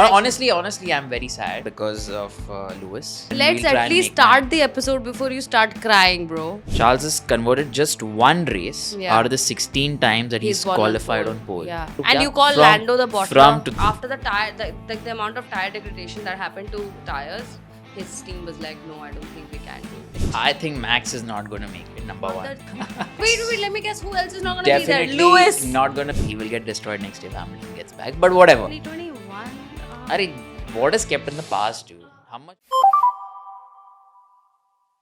Honestly, I'm very sad because of Lewis. Let's We'll try at and least make start the episode before you start crying, bro. Charles has converted just one race Yeah. out of the 16 times that he's won qualified pole. on pole. Yeah. And you call From- Lando the bottler from to- after the tire, the amount of tire degradation that happened to tires. His team was like, no, I don't think we can do it. I think Max is not going to make it number one. Wait, let me guess who else is not going to be Definitely there? Lewis. not going to. He will get destroyed next year if Hamilton gets back. But whatever. 2021. Arey, what is kept in the past, dude? How much?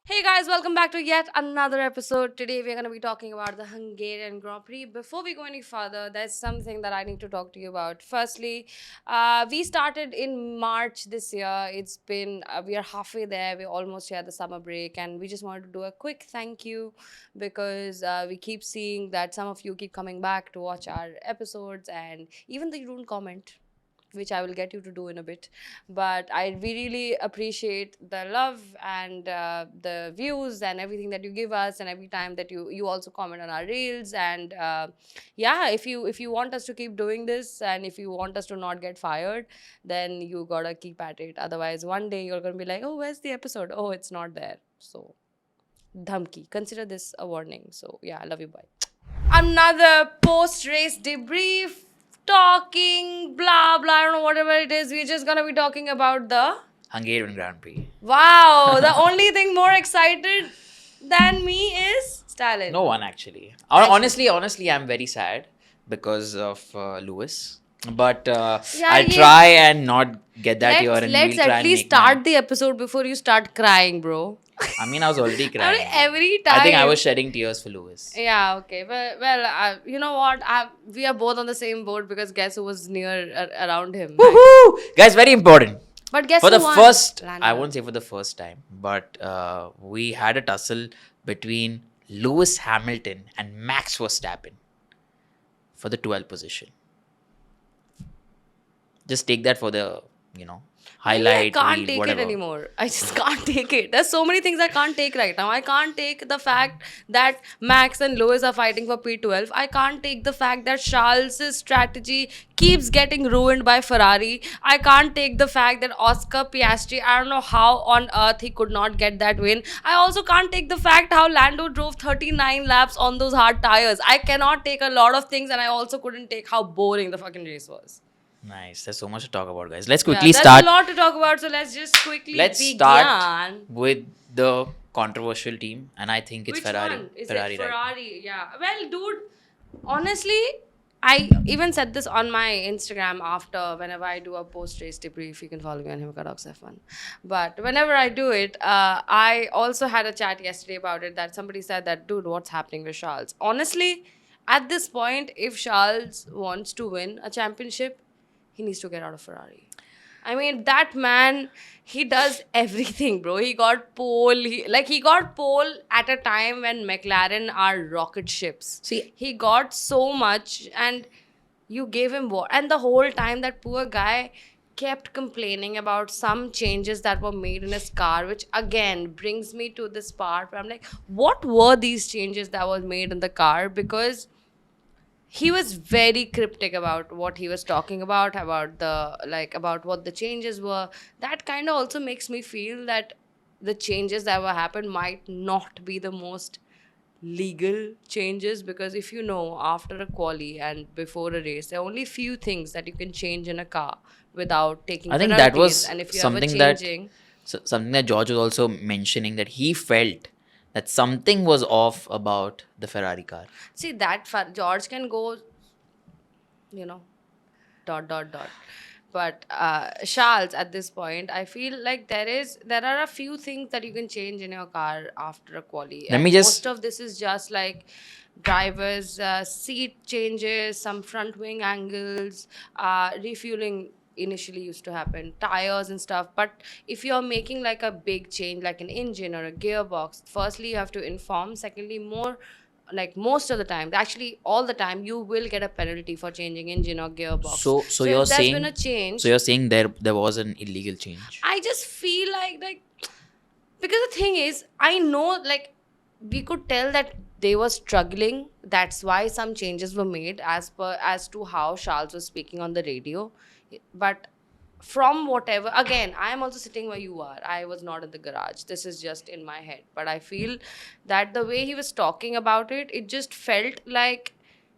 Hey guys, welcome back to yet another episode. Today we're going to be talking about the Hungarian Grand Prix. Before we go any further, there's something that I need to talk to you about. Firstly, we started in March this year. It's been, we are halfway there. We're almost here at the summer break. And we just wanted to do a quick thank you because we keep seeing that some of you keep coming back to watch our episodes. And even though you don't comment, which I will get you to do in a bit. But we really appreciate the love and the views and everything that you give us, and every time that you also comment on our reels. And yeah, if you want us to keep doing this, and if you want us to not get fired, then you gotta keep at it. Otherwise, one day you're gonna be like, oh, where's the episode? Oh, it's not there. So, dhamki. Consider this a warning. So yeah, I love you. Bye. Another post-race debrief. Talking, blah, blah, I don't know, whatever it is. We're just gonna be talking about the... Hungarian Grand Prix. Wow, the only thing more excited than me is Stalin. No one actually. Honestly, I'm very sad because of Lewis. But I'll try and not get that here, and Let's we'll try at and least make start the episode before you start crying, bro. I mean, I was already I mean, crying. every time. I think I was shedding tears for Lewis. Yeah, okay. Well, you know what? We are both on the same boat because guess who was around him? Woohoo! Guys, very important. But guess For who the won? first, Lando. I won't say for the first time, but we had a tussle between Lewis Hamilton and Max Verstappen for the 12th position. Just take that for the, highlight. I can't reel, take whatever. it anymore. I just can't take it. There's so many things I can't take right now. I can't take the fact that Max and Lewis are fighting for P12. I can't take the fact that Charles' strategy keeps getting ruined by Ferrari. I can't take the fact that Oscar Piastri, I don't know how on earth he could not get that win. I also can't take the fact how Lando drove 39 laps on those hard tires. I cannot take a lot of things, and I also couldn't take how boring the fucking race was. Nice. There's so much to talk about, guys. Let's quickly There's start. a lot to talk about, so let's just quickly Let's begin. start with the controversial team, and I think it's Which Ferrari. one? Is Ferrari, it right? Ferrari? Yeah. Well, dude, honestly, I even said this on my Instagram after whenever I do a post-race debrief. You can follow me on Himakadox F1. But whenever I do it, I also had a chat yesterday about it that somebody said that, dude, what's happening with Charles? Honestly, at this point, if Charles wants to win a championship, he needs to get out of Ferrari. I mean, that man, he does everything, bro. He got pole. He got pole at a time when McLaren are rocket ships. See, He got so much, and you gave him what? And the whole time, that poor guy kept complaining about some changes that were made in his car, which again brings me to this part where I'm like, what were these changes that were made in the car? Because he was very cryptic about what he was talking about what the changes were. That kind of also makes me feel that the changes that were happened might not be the most legal changes, because if you know, after a quali and before a race, there are only few things that you can change in a car without taking I think that penalties. was And if you something ever that changing, something that George was also mentioning, that he felt that something was off about the Ferrari car. see that George can go, dot. But Charles, at this point, I feel like there are a few things that you can change in your car after a quali. Let me just- Most of this is just like drivers' seat changes, some front wing angles, refueling initially used to happen, tires and stuff. But if you're making like a big change, like an engine or a gearbox, firstly you have to inform. Secondly, most of the time, actually all the time, you will get a penalty for changing engine or gearbox. So if you're there's saying been a change, So you're saying there was an illegal change. I just feel like because the thing is, I know, like, we could tell that they were struggling. That's why some changes were made as to how Charles was speaking on the radio. But from whatever, again, I am also sitting where you are. I was not in the garage. This is just in my head. But I feel that the way he was talking about it, it just felt like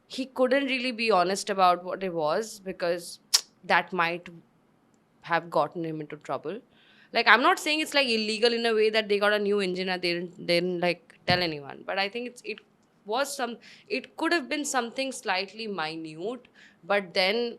he couldn't really be honest about what it was, because that might have gotten him into trouble. Like, I'm not saying it's like illegal in a way that they got a new engine and they didn't like tell anyone. But I think it was some, it could have been something slightly minute, but then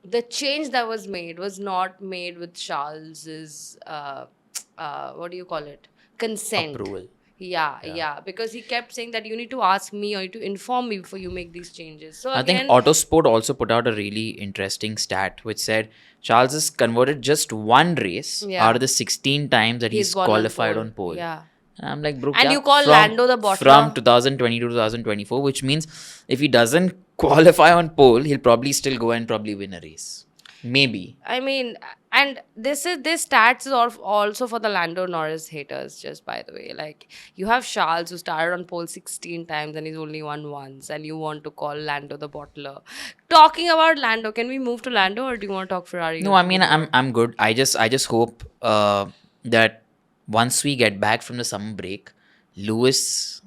the change that was not made with Charles's what do you call it, consent. Approval. Yeah, Yeah. yeah, because he kept saying that you need to ask me or you need to inform me before you make these changes. So I think again, Autosport also put out a really interesting stat which said Charles has converted just one race Yeah. out of the 16 times that he's won qualified on pole. Yeah. And I'm like, bro, And kya? you call From- Lando the bottler? From 2020 to 2024, which means if he doesn't qualify on pole, he'll probably still go and probably win a race. Maybe. I mean, and this stats is also for the Lando Norris haters, just by the way. Like, you have Charles who started on pole 16 times and he's only won once, and you want to call Lando the bottler. Talking about Lando, can we move to Lando or do you want to talk Ferrari? No, I mean I'm good. I just hope that once we get back from the summer break, Lewis,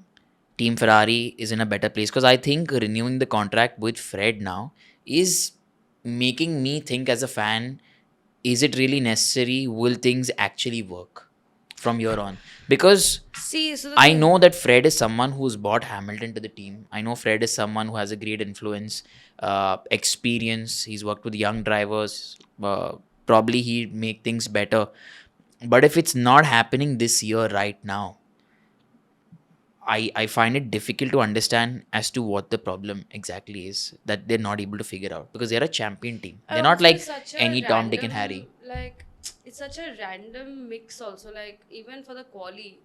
Team Ferrari is in a better place, because I think renewing the contract with Fred now is making me think as a fan, is it really necessary? Will things actually work from here on? Because See, so I know that Fred is someone who's brought Hamilton to the team. I know Fred is someone who has a great influence, experience. He's worked with young drivers. Probably he'd make things better. But if it's not happening this year right now, I find it difficult to understand as to what the problem exactly is that they're not able to figure out, because they're a champion team. They're not like any Tom, Dick, and Harry. Like, it's such a random mix also. Like, even for the quali,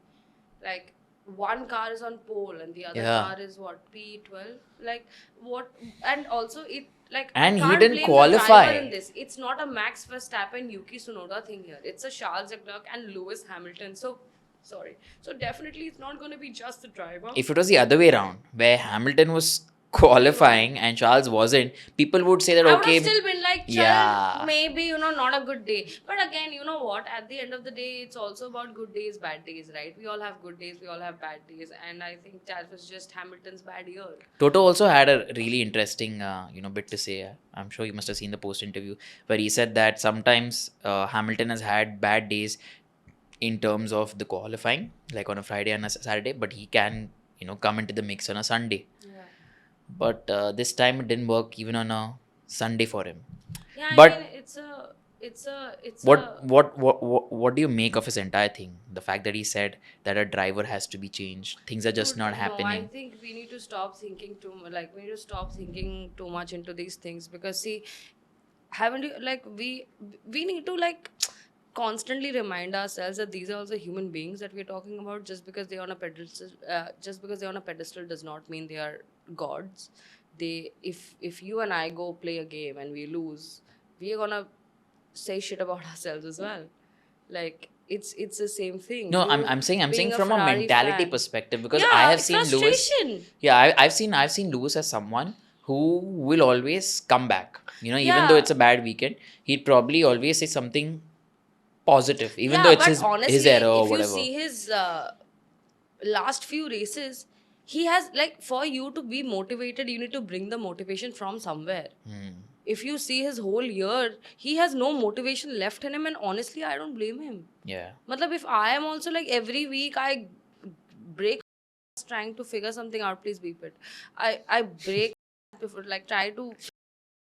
like, one car is on pole and the other Yeah. car is what, P12? Like, what? And also, it, like, And I he can't didn't blame qualify. the driver in this. It's not a Max Verstappen, Yuki Tsunoda thing here. It's a Charles Leclerc and Lewis Hamilton. So, sorry. So, definitely, it's not going to be just the driver. If it was the other way around, where Hamilton was qualifying and Charles wasn't, people would say that, I would okay, have still been like, yeah. maybe, not a good day. But again, you know what? At the end of the day, it's also about good days, bad days, right? We all have good days, we all have bad days. And I think that was just Hamilton's bad year. Toto also had a really interesting, bit to say. I'm sure you must have seen the post interview where he said that sometimes Hamilton has had bad days in terms of the qualifying, like on a Friday and a Saturday, but he can, come into the mix on a Sunday. Yeah. But this time it didn't work even on a Sunday for him. Yeah, But I mean, it's what do you make of his entire thing? The fact that he said that a driver has to be changed, things are just not No, I happening. think we need to stop thinking we need to stop thinking too much into these things, because see, haven't you, like, we need to, like, constantly remind ourselves that these are also human beings that we're talking about. Just because they're on a pedestal does not mean they are gods. If you and I go play a game and we lose, we are gonna say shit about ourselves as well. Like, it's the same thing. No, You I'm saying being a from a Ferrari mentality fan. perspective, because Yeah, I have seen Lewis. frustration. Yeah, I've seen Lewis as someone who will always come back. Even Yeah. though it's a bad weekend, he'd probably always say something positive, even Yeah, though it's but his honestly, error or if whatever. you see his last few races, he has, like, for you to be motivated, you need to bring the motivation from somewhere. If you see his whole year, he has no motivation left in him, and honestly, I don't blame him. Yeah. Matlab, if I am also, like, every week I break trying to figure something out, please beep it. I break before, like, try to.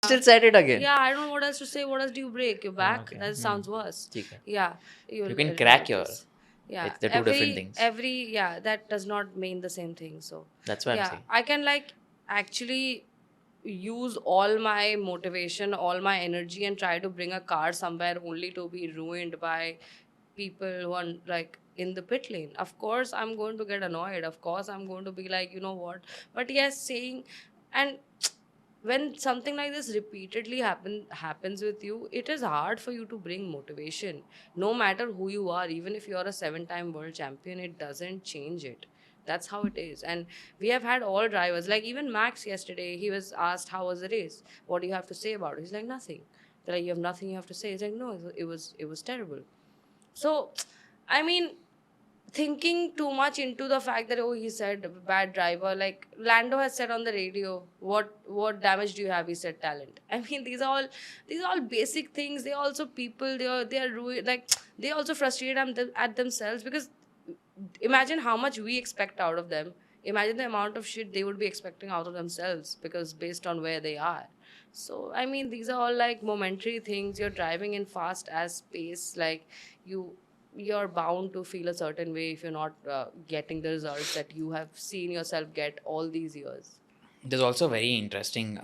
Still said it again. Yeah, I don't know what else to say. What else do you break? Your back? Okay. That sounds worse. ठीक है. Yeah. You can edit crack out your. this. Yeah. It's the two different things. Yeah, that does not mean the same thing. So, That's what I'm yeah, saying. I can, like, actually use all my motivation, all my energy, and try to bring a car somewhere only to be ruined by people who are, like, in the pit lane. Of course, I'm going to get annoyed. Of course, I'm going to be like, you know what? But yes, saying, and when something like this repeatedly happens with you, it is hard for you to bring motivation. No matter who you are, even if you are a 7-time world champion, it doesn't change it. That's how it is. And we have had all drivers, like even Max yesterday, he was asked how was the race, what do you have to say about it? He's like, nothing, They're like, you have nothing you have to say. It's like, no, it was terrible. So, I mean, thinking too much into the fact that, oh, he said bad driver, like Lando has said on the radio, what damage do you have, he said talent. I mean, these are all basic things. They are also people. They are ruined, like they also frustrated at themselves, because imagine how much we expect out of them. Imagine the amount of shit they would be expecting out of themselves, because based on where they are. So I mean, these are all like momentary things. You're driving in fast as pace, like you you're bound to feel a certain way if you're not getting the results that you have seen yourself get all these years. There's also very interesting.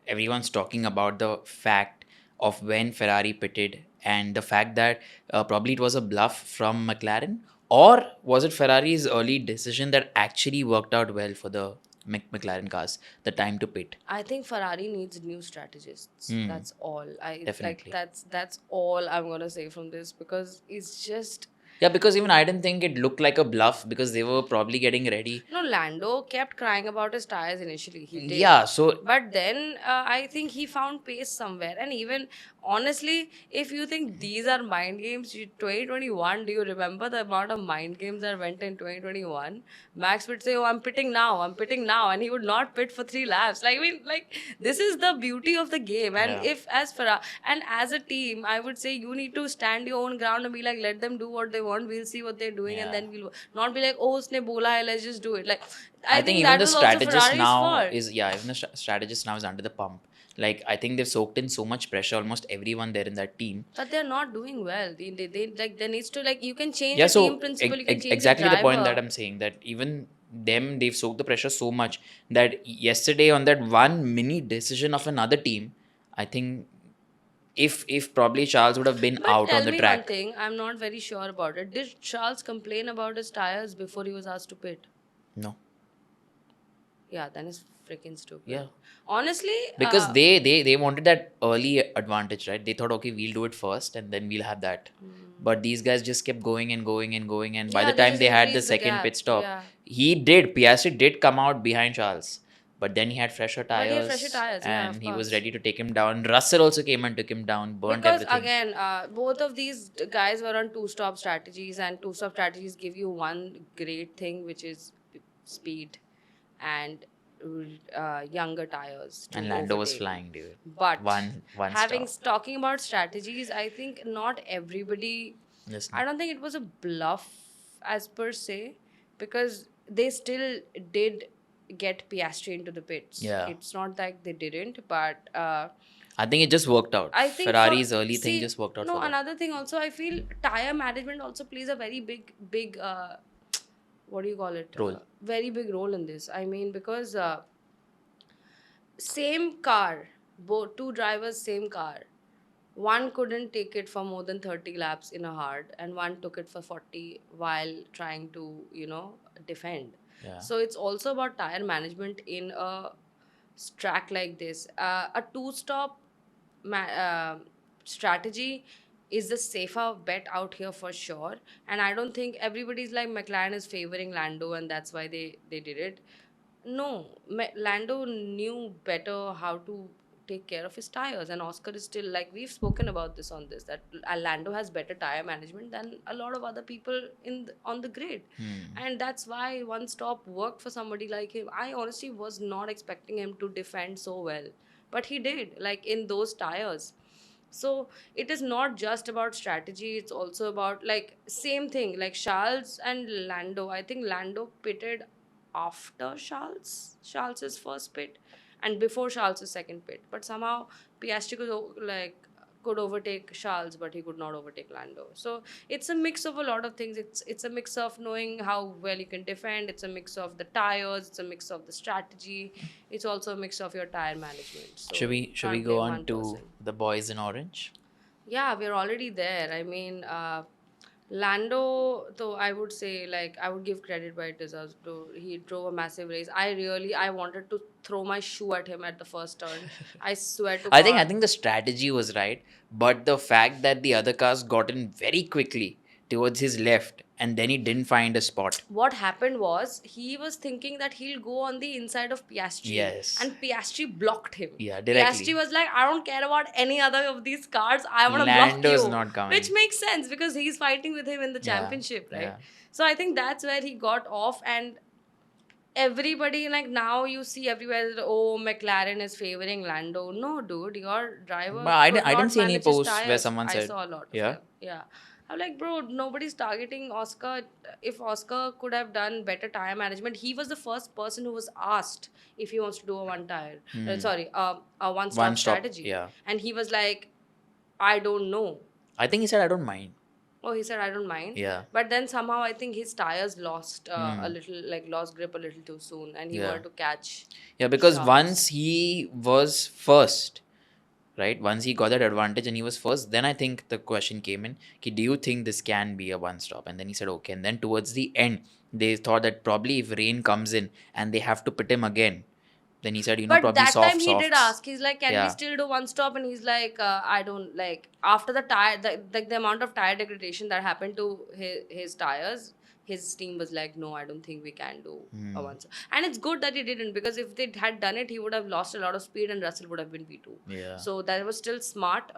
Everyone's talking about the fact of when Ferrari pitted and the fact that probably it was a bluff from McLaren, or was it Ferrari's early decision that actually worked out well for the McLaren cars, the time to pit. I think Ferrari needs new strategists. That's all. Definitely. That's all I'm gonna say from this, because it's just Yeah, because even I didn't think it looked like a bluff because they were probably getting ready. no. Lando kept crying about his tires initially. He did. Yeah, so But then I think he found pace somewhere. And even honestly, if you think these are mind games, 2021, do you remember the amount of mind games that went in 2021? Max would say, oh, I'm pitting now, I'm pitting now. And he would not pit for 3 laps. Like, I mean, like, this is the beauty of the game. And Yeah. if as Ferrari, and as a team, I would say you need to stand your own ground and be like, let them do what they want. We'll see what they're doing. And Yeah. then we'll not be like, oh, usne bola hai, let's just do it. Like, I think even that the was also strategist Ferrari's now fault. even the strategist now is under the pump. Like I think they've soaked in so much pressure, almost everyone there in that team. But they're not doing well. They like there needs to, like, you can change Yeah, the so team principle, you can change exactly the point that driver. I'm saying, that even them, they've soaked the pressure so much that yesterday on that one mini decision of another team, I think if probably Charles would have been But out tell on the me one track. thing, I'm not very sure about it. Did Charles complain about his tires before he was asked to pit? No. Yeah, then it's freaking stupid. Yeah. Honestly, Because they wanted that early advantage, right? They thought, okay, we'll do it first and then we'll have that. But these guys just kept going and going and going, and by yeah, the they time just they had the increased the second gap. pit stop, Yeah. Piastri did come out behind Charles, but then he had fresher But he had tires, fresher tires, yeah, and of he was course. ready to take him down. Russell also came and took him down, burnt Because everything. again, both of these guys were on two-stop strategies, and two-stop strategies give you one great thing, which is speed and younger tires to And Lando was overtake. flying, dude. But One having stop. talking about strategies, I think not everybody. Listen. I don't think it was a bluff as per se, because they still did get Piastri into the pits. Yeah. It's not like they didn't, but I think it just worked out. I think Ferrari's early thing see, just worked out no, for them. another thing also, I feel tire management also plays a very big what do you call it? Role. Very big role in this. I mean, because same car, both two drivers, same car. One couldn't take it for more than 30 laps in a hard, and one took it for 40 while trying to, defend. Yeah. So it's also about tire management in a track like this. A two-stop strategy is the safer bet out here for sure. And I don't think everybody's like McLaren is favoring Lando and that's why they did it. No, Lando knew better how to take care of his tires, and Oscar is still, like, we've spoken about this on this, that Lando has better tire management than a lot of other people on the grid. And that's why one stop worked for somebody like him. I honestly was not expecting him to defend so well, but he did, like, in those tires. So it is not just about strategy, it's also about, like, same thing like Charles and Lando. I think Lando pitted after Charles's first pit and before Charles's second pit, but somehow Piastri could overtake Charles, but he could not overtake Lando. So it's a mix of a lot of things. It's a mix of knowing how well you can defend. It's a mix of the tires. It's a mix of the strategy. It's also a mix of your tire management. So Should we can't go blame on one to person. the boys in orange? Yeah, we're already there. I mean, Lando, though, I would say, like, I would give credit where it deserves. He drove a massive race. I wanted to throw my shoe at him at the first turn. I swear to I God. think the strategy was right, but the fact that the other cars got in very quickly towards his left and then he didn't find a spot. What happened was he was thinking that he'll go on the inside of Piastri. Yes. And Piastri blocked him. Yeah, directly. Piastri was like, I don't care about any other of these cars. I want to block Lando's you. not coming. Which makes sense because he's fighting with him in the Yeah, championship, right? yeah. So I think that's where he got off, and everybody, like, now you see everywhere that, oh, McLaren is favoring Lando. No, dude, your driver But I could didn't not see any manage his posts where tires. someone I said- saw a lot of Yeah? them. Yeah. I'm like, bro, nobody's targeting Oscar. If Oscar could have done better tire management, he was the first person who was asked if he wants to do a one tire. A one stop One-stop, strategy. yeah. And he was like, I don't know. I think he said, I don't mind. Oh, he said, I don't mind. Yeah. But then somehow I think his tires lost a little, like lost grip a little too soon, and he Yeah. wanted to catch. Yeah, because Charles. once he was first, right? Once he got that advantage and he was first, then I think the question came in, ki, do you think this can be a one stop? And then he said, okay. And then towards the end, they thought that probably if rain comes in and they have to pit him again, then he said, But probably that soft, time he did softs. ask. He's like, "Can we Yeah. still do one stop?" And he's like, "I don't like." After the tire, the amount of tire degradation that happened to his tires, his team was like, "No, I don't think we can do a one stop." And it's good that he didn't, because if they had done it, he would have lost a lot of speed, and Russell would have been P2. Yeah. So that was still smart,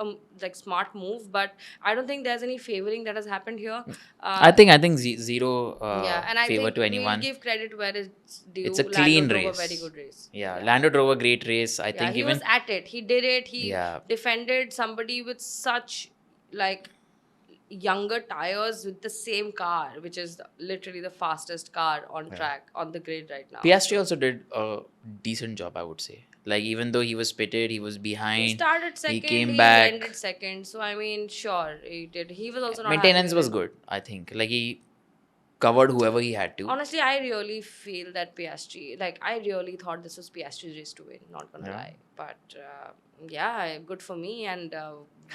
smart move. But I don't think there's any favoring that has happened here. I think zero Yeah, and I favor think to we'll anyone. give credit where it's due. It's a Lando clean drove race. a very good race. Yeah, Lando drove a great race. I Yeah, think he even was at it. He did it. He Yeah. defended somebody with such, like, younger tires with the same car, which is literally the fastest car on track on the grid right now. Piastri also did a decent job, I would say. Like, even though he was pitted, he was behind. He started second. came back. Ended second. So I mean, sure, he did. He was also not Maintenance happy was with good, I think. Like, he covered whoever he had to. Honestly, I really feel that Piastri, like, I really thought this was Piastri's race to win, not gonna Yeah. lie. But yeah, good for me, and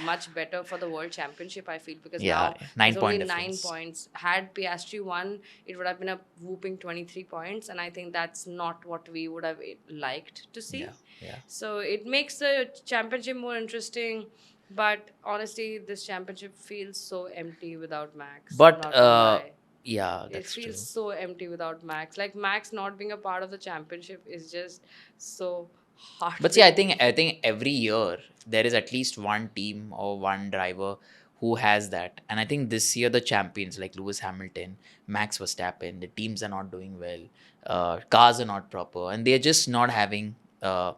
much better for the World Championship, I feel, because Yeah, now 9 there's point only 9 difference. points. Had Piastri won, it would have been a whooping 23 points, and I think that's not what we would have liked to see. Yeah. So it makes the championship more interesting. But honestly, this championship feels so empty without Max. But, not gonna lie. Yeah, It that's true. feels so empty without Max. Like, Max not being a part of the championship is just so hard. But see, I think every year there is at least one team or one driver who has that. And I think this year the champions like Lewis Hamilton, Max Verstappen, the teams are not doing well. Cars are not proper, and they're just not having the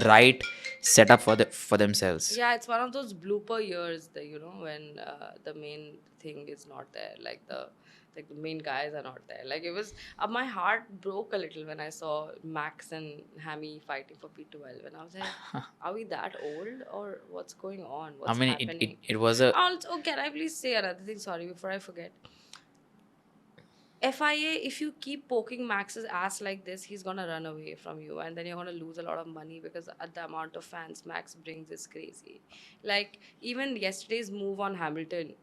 right setup for themselves. Yeah, it's one of those blooper years that, when the main thing is not there. Like the main guys are not there. Like, it was my heart broke a little when I saw Max and Hammy fighting for P12, and I was like, are we that old, or what's going on? What's I mean, happening? it was a Also, can I please say another thing? Sorry, before I forget. FIA, if you keep poking Max's ass like this, he's gonna run away from you, and then you're gonna lose a lot of money, because the amount of fans Max brings is crazy. Like, even yesterday's move on Hamilton,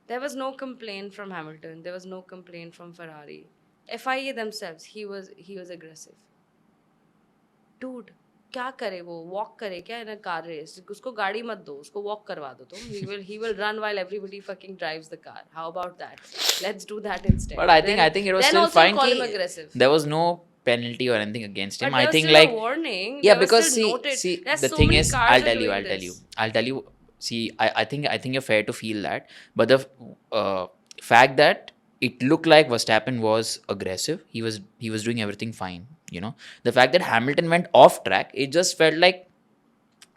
there was no complaint from Hamilton. There was no complaint from Ferrari. FIA themselves, he was aggressive. Dude, क्या करे वो, walk करे क्या in a car race? उसको गाड़ी मत दो, उसको walk करवा दो तुम. He will run while everybody fucking drives the car. How about that? Let's do that instead. But I think it was then still also fine. call ki him aggressive. There was no penalty or anything against him. But I there was think still like a warning. yeah, There was because still noted. see There's the so thing many is, cars I'll are tell you. doing I'll this. tell you. See, I think you're fair to feel that, but the fact that it looked like Verstappen was aggressive, he was doing everything fine. The fact that Hamilton went off track, it just felt like,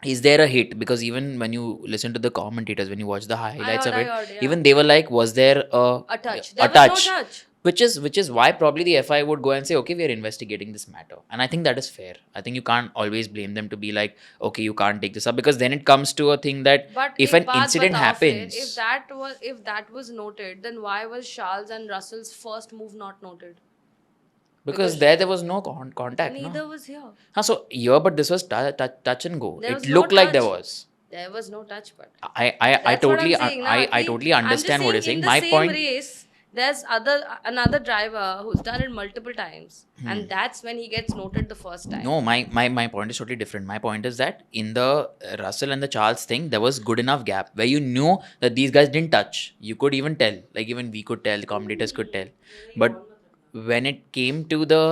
is there a hit? Because even when you listen to the commentators, when you watch the highlights of it, heard, yeah. even they were like, was there A touch. There a was touch? no touch. Which is why probably the FI would go and say, okay, we are investigating this matter. And I think that is fair. I think you can't always blame them to be like, okay, you can't take this up, because then it comes to a thing that But if ek an baat incident batao happens, fir, if that was noted, then why was Charles and Russell's first move not noted? because there was no contact. Neither No? was here. So yeah, but this was touch and go. There It was no looked like there touch. was. There was no touch, but I That's what totally I'm saying, na, I ki- totally I'm just understand what you're saying. in the My same point. race, there's another driver who's done it multiple times, and that's when he gets noted the first time. No, my point is totally different. My point is that in the Russell and the Charles thing, there was good enough gap where you knew that these guys didn't touch. You could even tell, like even we could tell, the commentators could tell. But when it came to the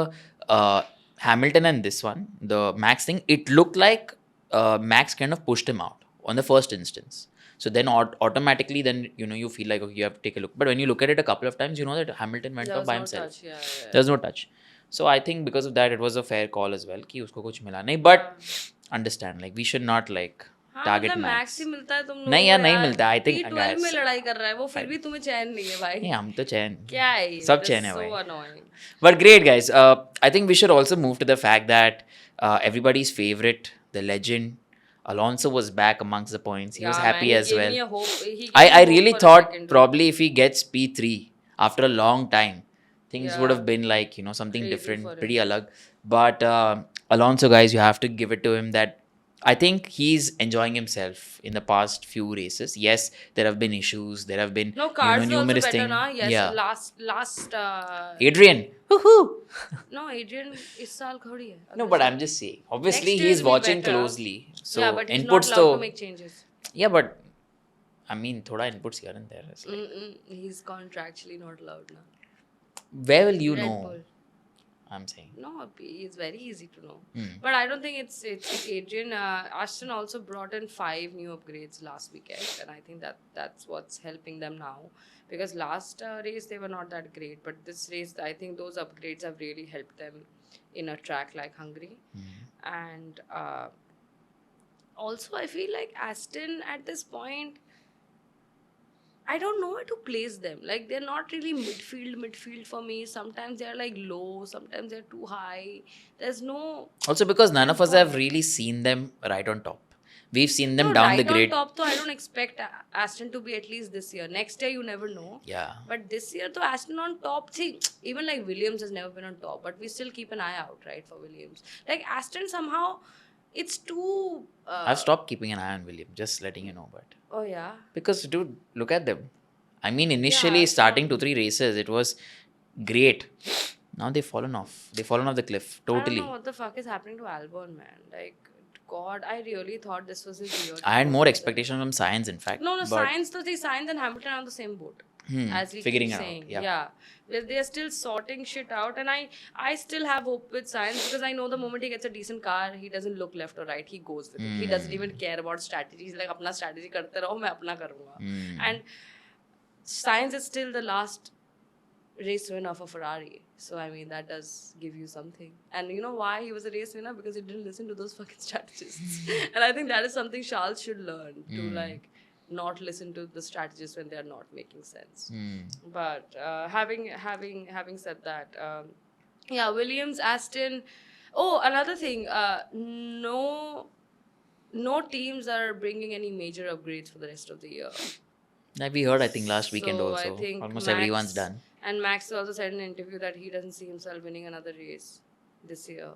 Hamilton and this one, the Max thing, it looked like Max kind of pushed him out on the first instance. So then automatically, then you feel like, okay, you have to take a look. But when you look at it a couple of times, you know that Hamilton went There off was by no himself. touch. Yeah. There's no touch. So I think because of that, it was a fair call as well कि उसको कुछ मिला नहीं. But understand, like we should not like हाँ, target मतलब Max. Max ही मिलता है तुम लोगों नहीं को यार, नहीं यार. मिलता. I think T12 में guys, लड़ाई कर रहा है वो, फिर भी तुम्हें चैन नहीं है भाई. नहीं हम तो चैन. क्या है ये? सब This चैन is है so भाई. annoying. But great guys. I think we should also move to the fact that everybody's favorite, the legend, Alonso was back amongst the points. He was Yeah, happy man, as he gave well. me a hope. He gave I me hope really for a thought second, probably if he gets P3 after a long time, things Yeah. would have been like, something Crazy different, for him. pretty alag. But Alonso, guys, you have to give it to him that I think he's enjoying himself in the past few races. Yes, there have been issues. There have been No, cars are also numerous better things. now. Yes, Yeah. last. Adrian. Woohoo! No, Adrian इस साल खड़ी है. No, but I'm just saying. Obviously, Next year he's it'll be watching better. closely. So Yeah, but he's inputs not allowed to to make changes. yeah, but I mean, thoda inputs here and there. It's like, He's contractually not allowed now. where will you Red know? Bull. I'm saying. No, it's very easy to know. Hmm. But I don't think it's Adrian. Aston also brought in 5 new upgrades last weekend, and I think that's what's helping them now. Because last race they were not that great, but this race I think those upgrades have really helped them in a track like Hungary. And also I feel like Aston at this point, I don't know where to place them. Like they're not really midfield for me. Sometimes they're like low, sometimes they're too high. There's no Also, because none of us have really seen them right on top. We've seen them down right the grid. on top. Though I don't expect Aston to be at least this year. Next year you never know. Yeah. But this year, though, Aston on top. See, even like Williams has never been on top, but we still keep an eye out, right, for Williams. Like Aston somehow, it's too. I've stopped keeping an eye on William, just letting you know. But Oh yeah. because, dude, look at them. I mean, initially Yeah, starting 2-3 races, it was great. Now they've fallen off. They've fallen off the cliff I don't totally. know what the fuck is happening to Albon, man. Like, God, I really thought this was his year. to I had go more further. expectations from Science, in fact. No, but Science, though, Science and Hamilton are on the same boat. As we figuring keep it out, saying. yeah. They're still sorting shit out, and I still have hope with Science because I know the moment he gets a decent car, he doesn't look left or right. He goes with it. He doesn't even care about strategy. He's like, अपना strategy करते रहो, मैं अपना करूँगा. And Science is still the last race winner for Ferrari. So I mean that does give you something. And you know why he was a race winner? Because he didn't listen to those fucking strategists. And I think that is something Charles should learn to like not listen to the strategists when they are not making sense. But having said that, yeah, Williams, Aston. Oh, another thing. No teams are bringing any major upgrades for the rest of the year. Like we heard, I think, last weekend So, also. I think Almost Max- everyone's done. And Max also said in an interview that he doesn't see himself winning another race this year.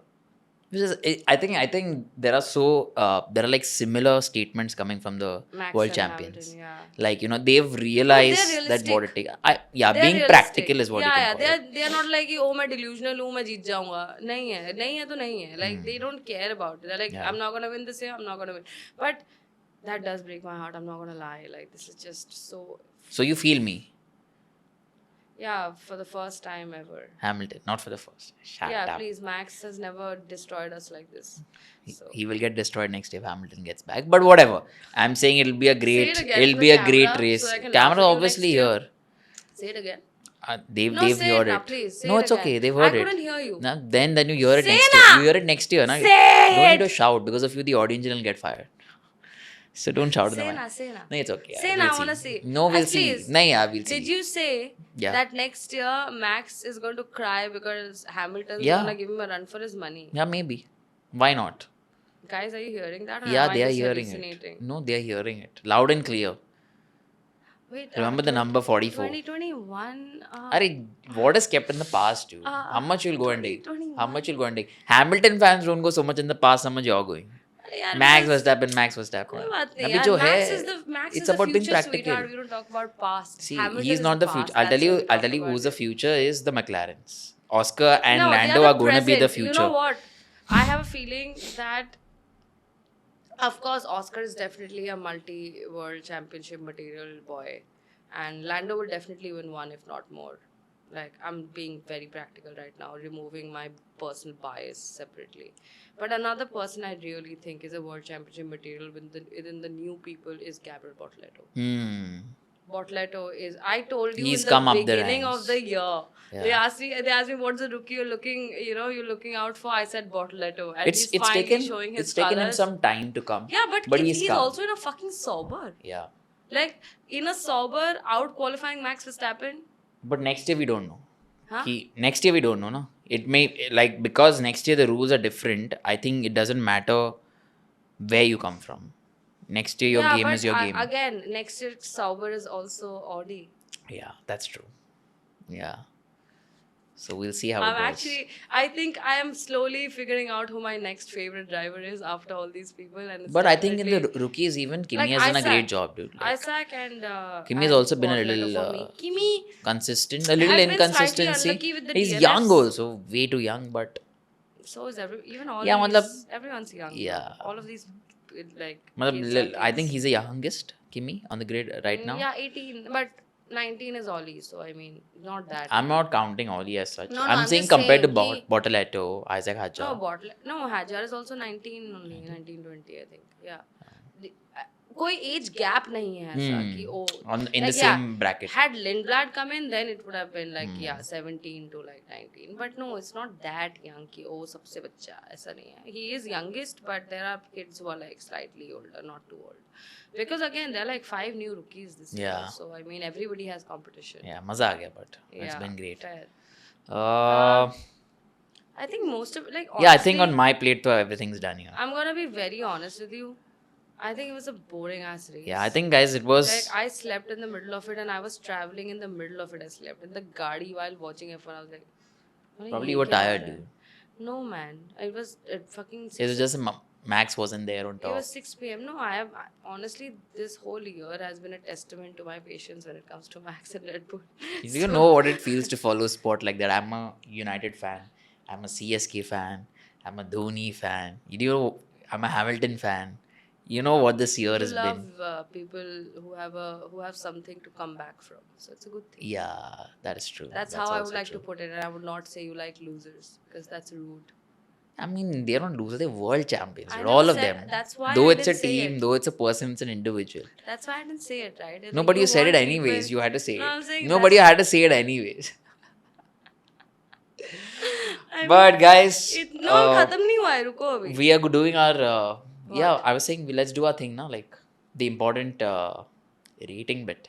Which is, I think there are like similar statements coming from the Max world and champions. Hamilton, yeah. Like they've realized that realistic. what it takes. They're Being realistic. practical is what you yeah, can call it. they are not like oh मैं delusional हूँ मैं जीत जाऊँगा नहीं है तो नहीं है like they don't care about it. They're like I'm not gonna win this year, I'm not gonna win. But that does break my heart. I'm not gonna lie. Like this is just so. So you feel me, Yeah, for the first time ever. Hamilton, not for the first. Shut Yeah, up. please. Max has never destroyed us like this. So. He will get destroyed next year if Hamilton gets back. But whatever. I'm saying it'll be a great. Say it again It'll for be the a great camera, race. so I can laugh Camera at you obviously next year. here. Say it again. They've No, say heard it now, it. please. Say No, it it's again. okay. They've heard I it. couldn't hear you. Now, then you hear it Say next na! year. You hear it next year. Na? Say Don't need it! to shout because of you. The audience will get fired. So don't shout at Say them. na, say na. No, it's okay. Say we'll na, I see. wanna see. No, we'll At see. least, No, yeah, we'll see. Did you say Yeah. that next year Max is going to cry because Hamilton's Yeah. gonna give him a run for his money? Yeah, maybe. Why not? Guys, are you hearing that? Or Yeah, am I they are just hearing hallucinating? it. No, they are hearing it. Loud and clear. Wait, Remember the number 44. 2021. Arey, what is kept in the past, dude? How much you'll go and take? 2021. How much you'll go and take? Hamilton fans don't go so much in the past, how much you're going. यार Max because Verstappen, Max Verstappen. कोई बात नहीं अभी यार, जो Max है, is it's the about being future, practical. sweetheart. We don't talk about past. See, Hamilton he's is not the the future. past. That's what we I'll talk tell you about who's the here. future is the McLarens. Oscar and No, they are Lando the are going to be the present. You know future. what? I have a feeling that, of course, Oscar is definitely a multi-world championship material boy, and Lando will definitely win one, if not more. Like, I'm being very practical right now, removing my personal bias separately. But another person I really think is a world championship material within the new people is Gabriel Bortoleto. Hmm. Bortoleto is. I told you He's in the come up the beginning of ranks. the year. Yeah. They asked me what's the rookie you're looking. You're looking out for. I said Bortoleto, and he's It's finally taken showing his it's taken him colors. some time to come. Yeah, but he's he's come. also in a fucking Sauber. Yeah. Like in a Sauber, out qualifying Max Verstappen. But next year we don't know. Huh? Next year we don't know, no? It may, like, because next year the rules are different. I think it doesn't matter where you come from. Next year your Yeah, game but is your game. again, next year Sauber is also Audi. Yeah, that's true. Yeah. So we'll see how I'm it goes. actually, I think I am slowly figuring out who my next favorite driver is after all these people. And it's But I think in the definitely- rookies even Kimi like has done a Isaac. great job, dude. Like, Isaac and Kimi has and also been a Bortoleto little for me. Kimi consistent, a little has been slightly inconsistency. unlucky with the He's DNFs. young also, way too young, but So is even all Yeah, these, matlab- everyone's young. yeah. All of these like matlab, kids are I think kids. he's the youngest Kimi on the grid right now. Yeah, 18, but 19 is Ollie, so I mean, not that. I'm not counting Oli as such. No, I'm I'm saying just compared to saying Bortoleto, Isaac Hadjar. No, no, Hajar is also 19 only, 19, 20, I think. Yeah. The, कोई age gap नहीं है ऐसा कि in the like, yeah, same bracket. Had Lindblad come in, then it would have been like 17 to like 19. But no, it's not that young कि सबसे बच्चा ऐसा नहीं है. He is youngest, but there are kids who are like slightly older, not too old. Because again, there are like 5 new rookies this year. Yeah. So I mean, everybody has competition. Yeah, मजा आ गया, but it's Yeah, been great. fair. I I think most of like yeah, I think honestly, on my plate, everything's done here. I'm gonna be very honest with you. I think it was a boring ass race. Yeah, I think guys, it was. Like I slept in the middle of it, and I was traveling in the middle of it. I slept in the gadi while watching F1. I was like, "अरे Probably ये you were क्या हो tired, रहा है?" dude. No man, it was fucking. It was just Max wasn't there on It top. was 6 p.m. No, honestly, this whole year has been a testament to my patience when it comes to Max and Red Bull. You know what it feels to follow sport like that. I'm a United fan. I'm a CSK fan. I'm a Dhoni fan. I'm a Hamilton fan. You know what this year You has love been. people who have something to come back from, so it's a good thing. Yeah, that is true. That's how I would also like true. to put it, and I would not say you like losers because that's rude. I mean, they're not losers. They're world champions. I dude, never all of said- them. that's why Though I it's a didn't say team, it. though it's a person, it's an individual. That's why I didn't say it, right? Like, No, but you said it want anyways. people- You had to say No, I'm it. saying No, but you that's- had to say it anyways. I But guys, no, खत्म नहीं हुआ है, रुको अभी. we are doing our yeah, I was saying let's do our thing now, like the important rating bit.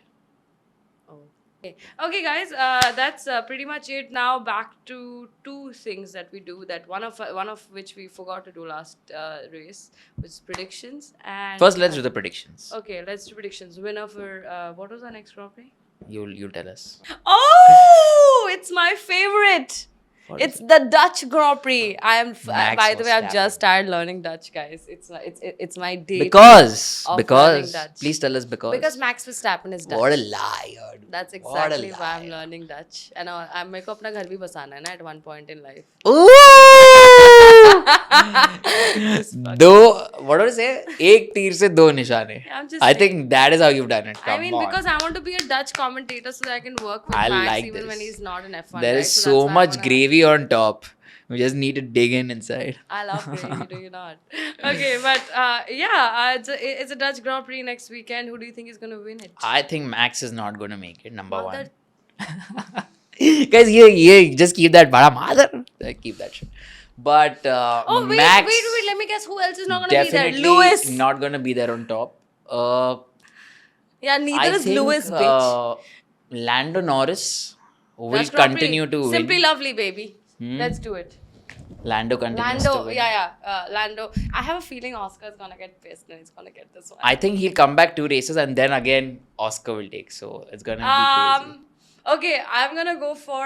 Okay, guys, that's pretty much it. Now back to two things that we do. That one of which we forgot to do last race was predictions. And First, let's do the predictions. Okay, let's do predictions. Winner for what was our next Grand Prix? You'll tell us. Oh, it's my favorite. What It's the Dutch Grand Prix. I am. Max By the way, I've Verstappen. just started learning Dutch, guys. It's my day. Because of learning Dutch. please tell us Because Max Verstappen is Dutch. what a liar. Dude. That's What a exactly why I'm liar. learning Dutch. And मेरे को अपना घर भी बसाना है ना at one point in life. Ooh! दो what do you say? एक तीर से दो निशाने. I'm just I saying. think that is how you've done it. I Come mean, on. because I want to be a Dutch commentator so that I can work with I Max like even this. when he's not in F1. There right? is So so that's why I much wanna- gravy on top. We just need to dig in inside. I love gravy, do you not? Okay, but yeah, it's a Dutch Grand Prix next weekend. Who do you think is going to win it? I think Max is not going to make it, number Mother- one. Guys, yeah, just keep that bada mother. Keep that shit. But Oh, wait, Max wait. Let me guess who else is not going to be there. definitely Lewis. not going to be there on top. Yeah, neither I is think, Lewis, bitch. Lando Norris will Dutch Grand Prix. continue to Simply win. lovely, baby. Let's do it. Lando continues to Lando, win. Lando. I have a feeling Oscar's gonna get pissed and he's gonna get this one. I think he'll come back 2 races and then again Oscar will take. So it's gonna be crazy. Okay, I'm gonna go for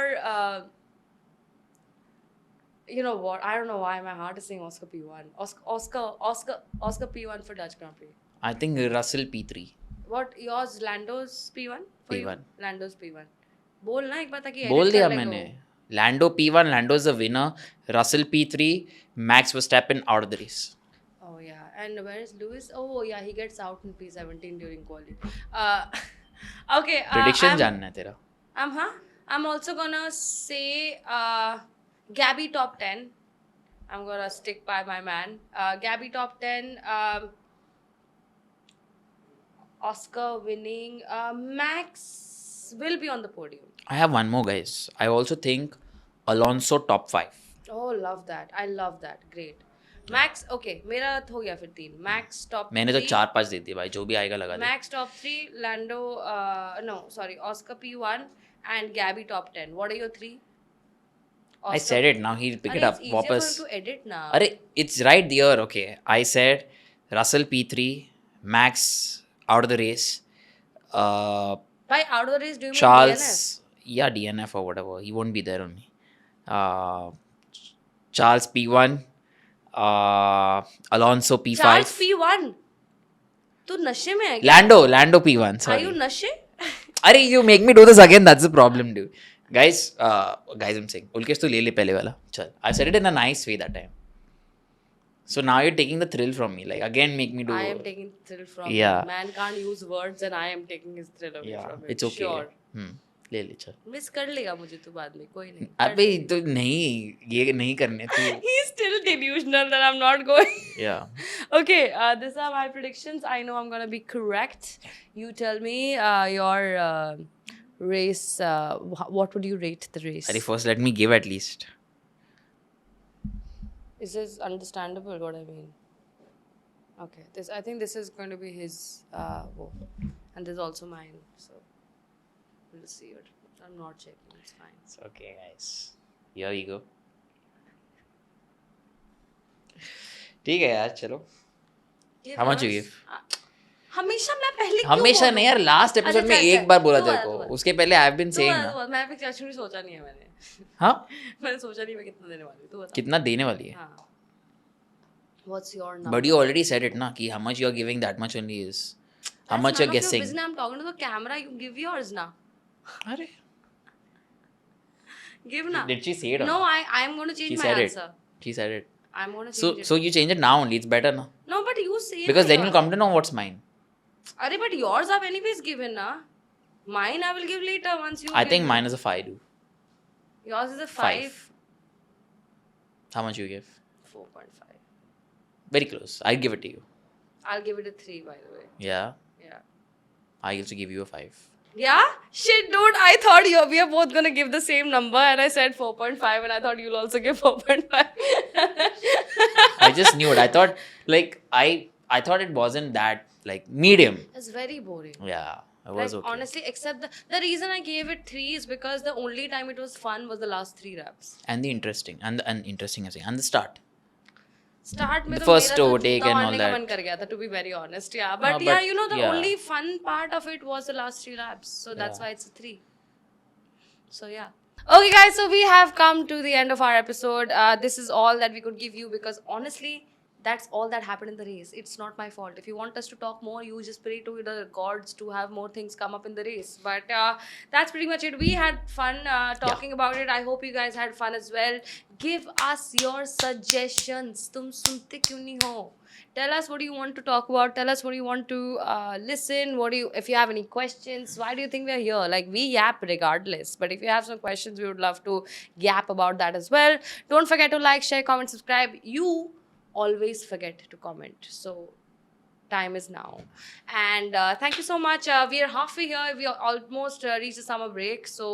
You know what? I don't know why my heart is saying Oscar P1. Oscar P1 for Dutch Grand Prix. I think Russell P3. What yours? Lando's P1 for you? P1. Lando's P1. बोल ना एक बार ताकि बोल edit कर दिया लेंगे मैंने. वो. Lando P1, Lando is the winner. Russell P3, Max Verstappen out of the race. Oh yeah, and where is Lewis? Oh yeah, he gets out in P17 during quali. Uh, okay. Prediction जानना है तेरा. I'm also gonna say Gabby top 10. I'm gonna stick by my man. Gabby top 10. Oscar winning. Max will be on the podium. I have one more, guys. I also think Alonso top 5. Oh, love that. I love that. Great. Max, okay. मेरा हो गया फिर 3. Max top मैंने तो 3. 4-5 दे दिए भाई, जो भी आएगा लगा दे. Max top 3, Lando, no, sorry, Oscar P1 and Gabby top 10. What are your 3? I said it, now he'll pick it up. It's easier वापस. for him to edit now. अरे, it's right there, okay. I said Russell P3, Max out of the race. By out of the race, do you mean Charles, DNF? yeah, DNF or whatever. He won't be there only. Charles P1, Alonso P5. Charles P1. तू नशे में है क्या? Lando P1. Are Sorry. you नशे? अरे, you make me do this again. That's the problem, dude. Guys, I'm saying, Ulkesh तो ले ले पहले वाला. चल. I said it in a nice way that time. So now you're taking the thrill from me. Like, again, make me do. I am taking thrill from Yeah. him. Man can't use words and I am taking his thrill away Yeah, from him. it's okay. Sure. ले ले चल. Miss कर लेगा मुझे तू बाद में, कोई नहीं. अबे तो नहीं, ये नहीं करने तू. He's still delusional that I'm not going. Yeah. Okay, these are my predictions. I know I'm gonna be correct. You tell me your race. What would you rate the race? अरे first let me give at least. Is this understandable? What I mean? Okay, I think this is going to be his. And this is also mine. So we'll see it. I'm not checking. It's fine. It's okay, guys. Here you go. ठीक है यार, चलो. How much you give? हमेशा मैं पहले क्यों हमेशा बोलूं? नहीं यार, लास्ट एपिसोड अच्छा, में अच्छा, एक बार बोला तू तेरे बता, को. तू बता. उसके पहले आई हैव बीन तू सेइंग बता, ना. तू बता. मैं भी एक्चुअली सोचा नहीं है मैंने. हाँ, मैंने सोचा नहीं मैं कितना देने वाली हूँ. तू बता. कितना देने वाली है. हाँ. What's your number? But you already said it ना कि how much you are giving, that much only is how much you're guessing. Business. I'm talking to the camera. You give yours now. अरे, Give now. did she say it? or No, not? I'm going to change She my said it. answer. She said it. I'm going to So change it. so you change it now only. It's better na. No, but you say Because na then yours. you'll come to know what's mine. Arey, but yours I've anyways given na. Mine I will give later once you. I give think me. mine is a 5, dude. Yours is a 5. How much you give? 4.5. Very close. I'd give it to you. I'll give it a 3 by the way. Yeah. Yeah. I also give you a 5. Yeah? Shit, dude. I thought we are both gonna give the same number, and I said 4.5, and I thought you'll also give 4.5. I just knew it. I thought I thought it wasn't that like medium. It's very boring. Yeah. It was Like, okay. honestly, except the reason I gave it 3 is because the only time it was fun was the last 3 laps. And the interesting and interesting as and the start. Start में The तो first मेरा तो overtake जूता and all मारने का that. मन कर गया था, to be very honest. Yeah, but but yeah, you know the yeah. only fun part of it was the last 3 laps, so that's Yeah. why it's a 3. So yeah. Okay, guys. So we have come to the end of our episode. This is all that we could give you because honestly, that's all that happened in the race. It's not my fault. If you want us to talk more, you just pray to the gods to have more things come up in the race. But that's pretty much it. We had fun talking about it. I hope you guys had fun as well. Give us your suggestions. Tum sunte kyun nahi ho? Tell us what you want to talk about. Tell us what you want to listen. If you have any questions, why do you think we are here? Like, we yap regardless. But if you have some questions, we would love to yap about that as well. Don't forget to like, share, comment, subscribe. You always forget to comment. So time is now. And thank you so much. We are halfway here. We are almost reached the summer break. So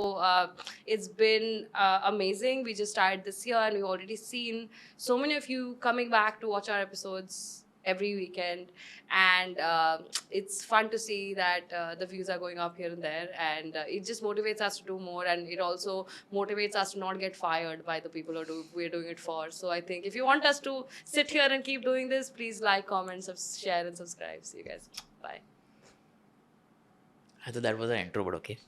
it's been amazing. We just started this year and we've already seen so many of you coming back to watch our episodes every weekend. And it's fun to see that the views are going up here and there. And it just motivates us to do more. And it also motivates us to not get fired by the people who we're doing it for. So I think if you want us to sit here and keep doing this, please like, comment, share, and subscribe. See you guys. Bye. I thought that was an intro, but okay.